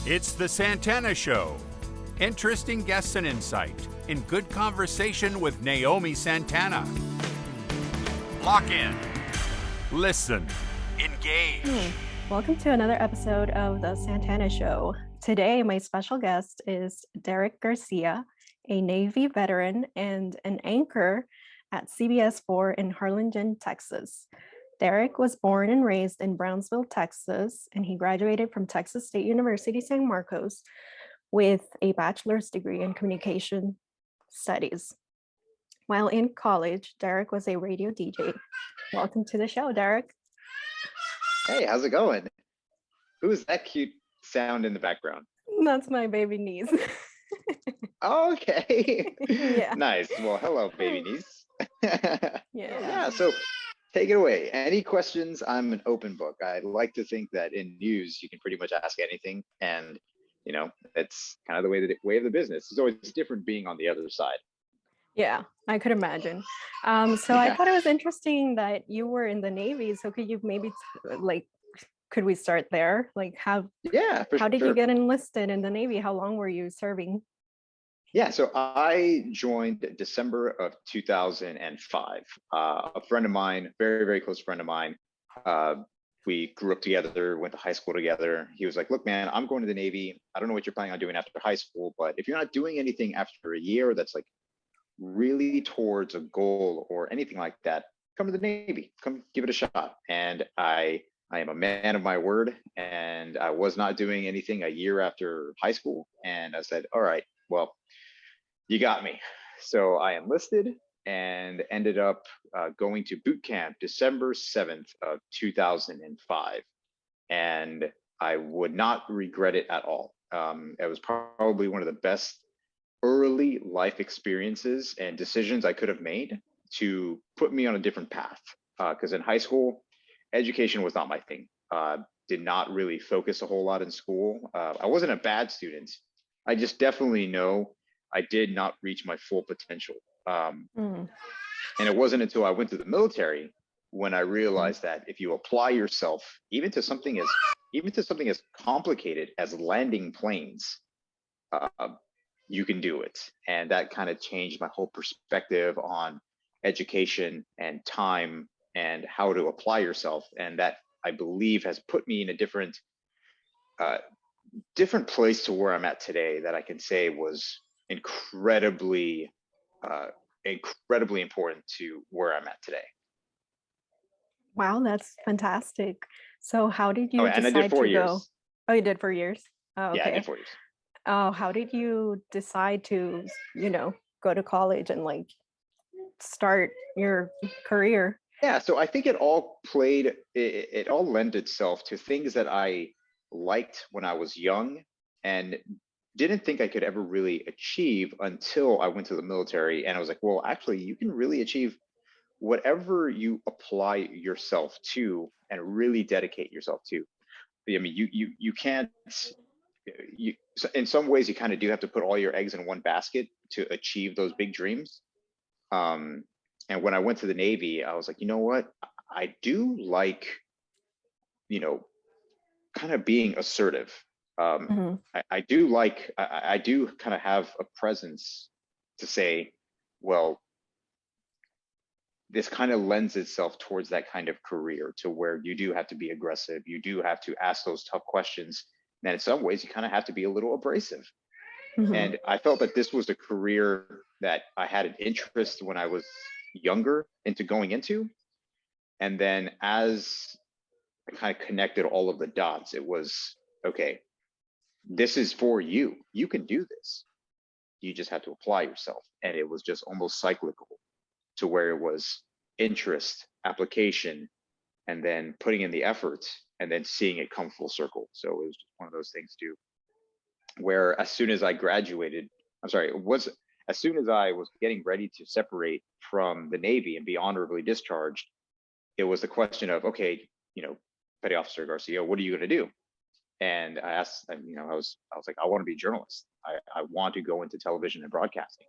It's the Santana Show. Interesting guests and insight in good conversation with Naomi Santana. Lock in. Listen. Engage. Welcome to another episode of the Santana Show. Today, my special guest is Derick Garcia, a Navy veteran and an anchor at CBS 4 in Harlingen, Texas. Derick was born and raised in Brownsville, Texas, and he graduated from Texas State University, San Marcos, with a bachelor's degree in communication studies. While in college, Derick was a radio DJ. Welcome to the show, Derick. Hey, how's it going? Who is that cute sound in the background? That's my baby niece. Okay. Yeah. Nice. Well, hello, baby niece. Yeah. So take it away. Any questions? I'm an open book. I like to think that in news, you can pretty much ask anything. And, it's kind of the way of the business. It's always different being on the other side. Yeah, I could imagine. I thought it was interesting that you were in the Navy. So could you maybe could we start there? How did you get enlisted in the Navy? How long were you serving? Yeah, so I joined December of 2005. A friend of mine, very, very close friend of mine, we grew up together, went to high school together. He was like, look, man, I'm going to the Navy. I don't know what you're planning on doing after high school, but if you're not doing anything after a year that's like really towards a goal or anything like that, come to the Navy, come give it a shot. And I am a man of my word, and I was not doing anything a year after high school. And I said, all right, well, you got me. So I enlisted and ended up going to boot camp December 7th of 2005. And I would not regret it at all. It was probably one of the best early life experiences and decisions I could have made to put me on a different path. Because in high school, education was not my thing. Did not really focus a whole lot in school. I wasn't a bad student. I just definitely know I did not reach my full potential. And it wasn't until I went to the military when I realized that if you apply yourself even to something as complicated as landing planes, you can do it. And that kind of changed my whole perspective on education and time and how to apply yourself. And that, I believe, has put me in a different place to where I'm at today, that I can say was incredibly important to where I'm at today. Wow, that's fantastic. So how did you decide and I did 4 years. Go? Oh, you did 4 years? Oh, okay. Yeah, I did 4 years. Oh, how did you decide to, go to college and start your career? Yeah, so I think it all lent itself to things that I liked when I was young and didn't think I could ever really achieve until I went to the military. And I was like, well, actually, you can really achieve whatever you apply yourself to and really dedicate yourself to. I mean, you can't, in some ways, you kind of do have to put all your eggs in one basket to achieve those big dreams. And when I went to the Navy, I was like, you know what? I do like, kind of being assertive. I do kind of have a presence to say, well, this kind of lends itself towards that kind of career, to where you do have to be aggressive. You do have to ask those tough questions. And in some ways, you kind of have to be a little abrasive. And I felt that this was a career that I had an interest when I was younger into going into. And then as I kind of connected all of the dots, it was, okay, this is for you. You can do this. You just have to apply yourself. And it was just almost cyclical, to where it was interest, application, and then putting in the effort, and then seeing it come full circle. So it was just one of those things too, where as soon as I graduated, as soon as I was getting ready to separate from the Navy and be honorably discharged, it was the question of, okay, Petty Officer Garcia, what are you going to do? And I asked, I was like, I want to be a journalist. I want to go into television and broadcasting.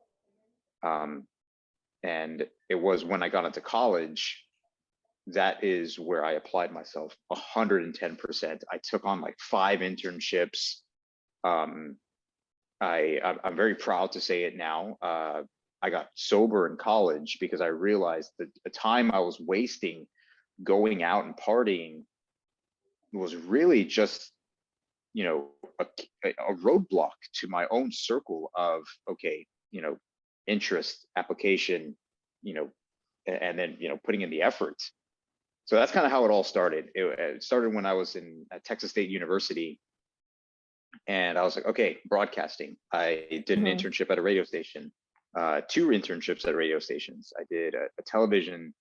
And it was when I got into college, that is where I applied myself 110%. I took on like 5 internships. Um, I'm very proud to say it now. I got sober in college because I realized that the time I was wasting going out and partying was really just, you know, a roadblock to my own circle of, okay, interest, application, you know, and then, putting in the effort. So that's kind of how it all started. It started when I was at Texas State University, and I was like, okay, broadcasting. I did an internship at a radio station, two internships at radio stations. I did a television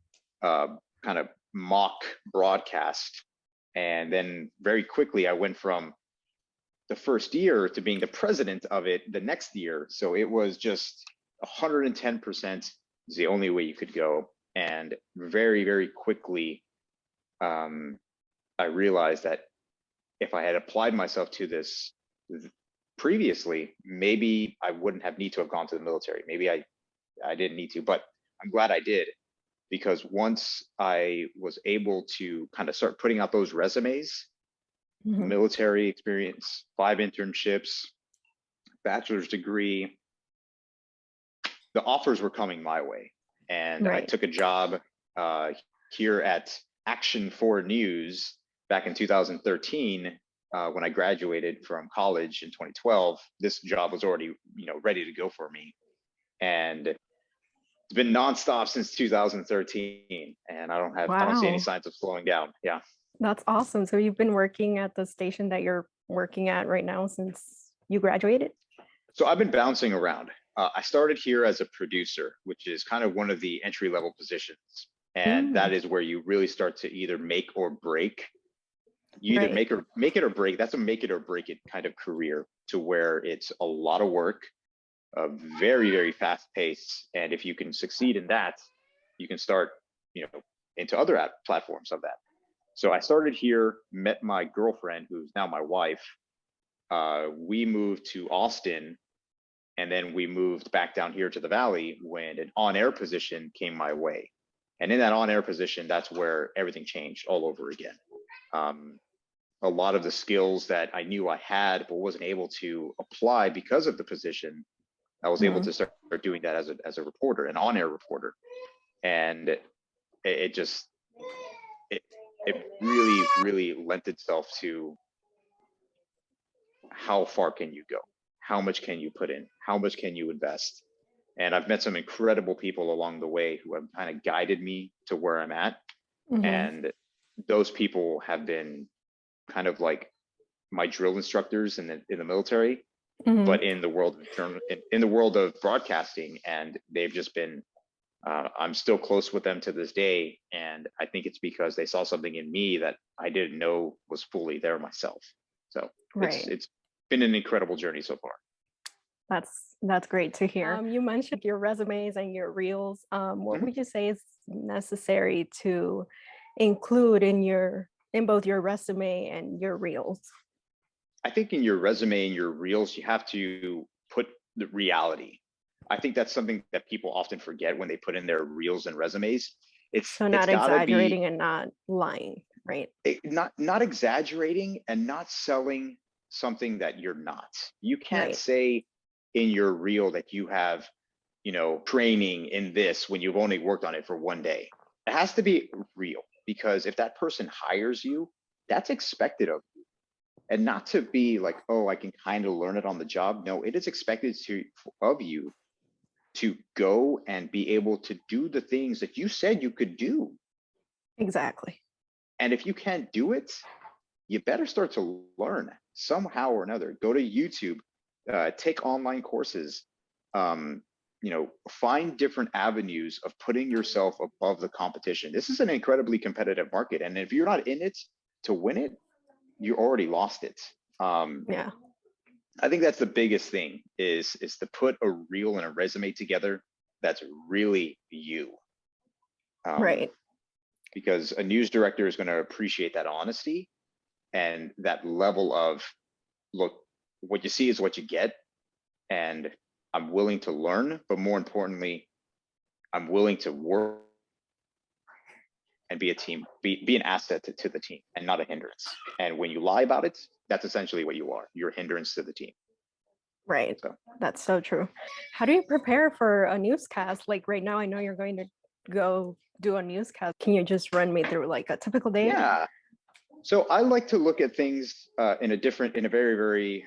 kind of mock broadcast. And then very quickly, I went from the first year to being the president of it the next year. So it was just 110% is the only way you could go. And very, very quickly, I realized that if I had applied myself to this previously, maybe I wouldn't have need to have gone to the military. Maybe I didn't need to, but I'm glad I did, because once I was able to kind of start putting out those resumes, military experience, 5 internships, bachelor's degree, the offers were coming my way. And I took a job here at Action 4 News back in 2013. When I graduated from college in 2012, this job was already, ready to go for me. And it's been nonstop since 2013, and I don't see any signs of slowing down. Yeah. That's awesome. So you've been working at the station that you're working at right now since you graduated? So I've been bouncing around. I started here as a producer, which is kind of one of the entry-level positions. And that is where you really start to either make or break. You either make it or break. That's a make it or break it kind of career, to where it's a lot of work, very, very fast pace. And if you can succeed in that, you can start, into other platforms of that. So I started here, met my girlfriend, who's now my wife. We moved to Austin, and then we moved back down here to the Valley when an on-air position came my way. And in that on-air position, that's where everything changed all over again. A lot of the skills that I knew I had but wasn't able to apply because of the position, I was able to start doing that as a reporter, an on-air reporter. And it really, really lent itself to how far can you go? How much can you put in? How much can you invest? And I've met some incredible people along the way who have kind of guided me to where I'm at. And those people have been kind of like my drill instructors in the military, but in the world of in the world of broadcasting. And they've just been, I'm still close with them to this day. And I think it's because they saw something in me that I didn't know was fully there myself. So it's been an incredible journey so far. That's great to hear. You mentioned your resumes and your reels. What would you say is necessary to include in both your resume and your reels? I think in your resume and your reels, you have to put the reality. I think that's something that people often forget when they put in their reels and resumes. So not exaggerating and not lying, right? Not exaggerating and not selling something that you're not. You can't say in your reel that you have, training in this when you've only worked on it for one day. It has to be real, because if that person hires you, that's expected of you. And not to be like, oh, I can kind of learn it on the job. No, it is expected of you to go and be able to do the things that you said you could do. Exactly. And if you can't do it, you better start to learn somehow or another. Go to YouTube, take online courses, find different avenues of putting yourself above the competition. This is an incredibly competitive market. And if you're not in it to win it, you already lost it. I think that's the biggest thing is to put a reel and a resume together that's really you. Because a news director is going to appreciate that honesty and that level of, look, what you see is what you get. And I'm willing to learn, but more importantly, I'm willing to work and be a team, be an asset to the team and not a hindrance. And when you lie about it, that's essentially what you are. You're a hindrance to the team. Right. So That's so true. How do you prepare for a newscast? Like right now, I know you're going to go do a newscast. Can you just run me through like a typical day? yeah. So I like to look at things in a very, very,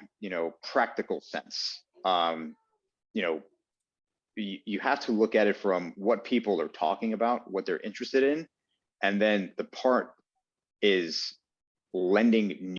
practical sense. You know, you have to look at it from what people are talking about, what they're interested in, and then the part is lending